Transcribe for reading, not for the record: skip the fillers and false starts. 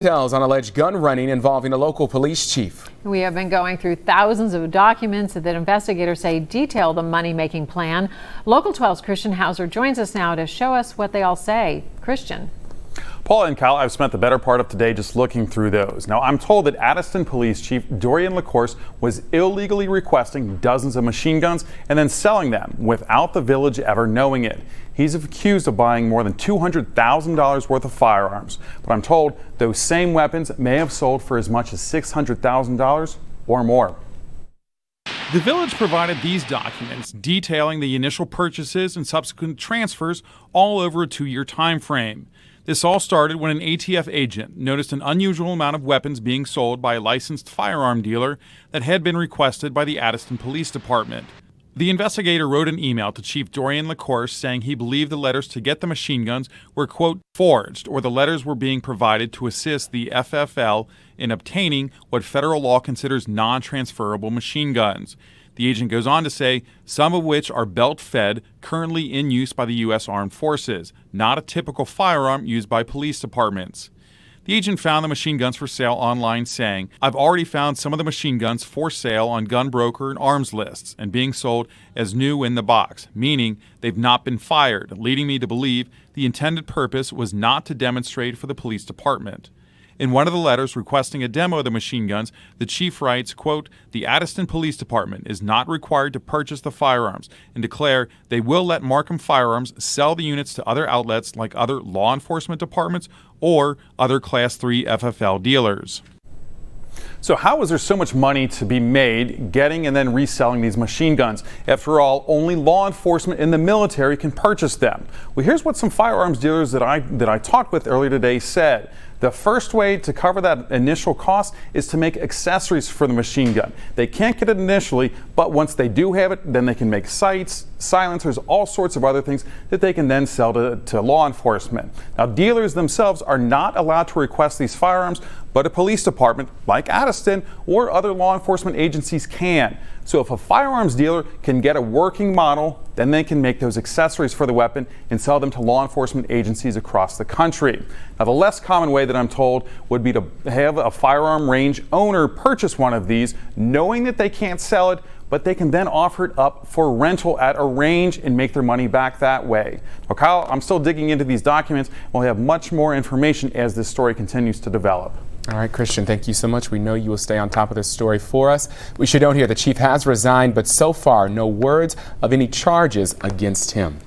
Details on alleged gun running involving a local police chief. We have been going through thousands of documents that investigators say detail the money-making plan. Local 12's Christian Hauser joins us now to show us what they all say. Christian. Paul and Kyle, I've spent the better part of today just looking through those. Now, I'm told that Addyston Police Chief Dorian La Course was illegally requesting dozens of machine guns and then selling them without the village ever knowing it. He's accused of buying more than $200,000 worth of firearms. But I'm told those same weapons may have sold for as much as $600,000 or more. The village provided these documents detailing the initial purchases and subsequent transfers all over a 2-year time frame. This all started when an ATF agent noticed an unusual amount of weapons being sold by a licensed firearm dealer that had been requested by the Addyston Police Department. The investigator wrote an email to Chief Dorian La Course saying he believed the letters to get the machine guns were, quote, forged, or the letters were being provided to assist the FFL in obtaining what federal law considers non-transferable machine guns. The agent goes on to say some of which are belt-fed, currently in use by the U.S. Armed Forces, not a typical firearm used by police departments. The agent found the machine guns for sale online saying, I've already found some of the machine guns for sale on gun broker and arms lists and being sold as new in the box, meaning they've not been fired, leading me to believe the intended purpose was not to demonstrate for the police department. In one of the letters requesting a demo of the machine guns, the chief writes, quote, the Addyston Police Department is not required to purchase the firearms and declare they will let Marcum Firearms sell the units to other outlets like other law enforcement departments or other Class 3 FFL dealers. So how is there so much money to be made getting and then reselling these machine guns? After all, only law enforcement and the military can purchase them. Well, here's what some firearms dealers that I talked with earlier today said. The first way to cover that initial cost is to make accessories for the machine gun. They can't get it initially, but once they do have it, then they can make sights, silencers, all sorts of other things that they can then sell to law enforcement. Now, dealers themselves are not allowed to request these firearms, but a police department like Addyston or other law enforcement agencies can. So if a firearms dealer can get a working model, then they can make those accessories for the weapon and sell them to law enforcement agencies across the country. Now, the less common way that I'm told would be to have a firearm range owner purchase one of these, knowing that they can't sell it, but they can then offer it up for rental at a range and make their money back that way. Now, Kyle, I'm still digging into these documents. We'll have much more information as this story continues to develop. All right, Christian, thank you so much. We know you will stay on top of this story for us. We should note here the chief has resigned, but so far no words of any charges against him.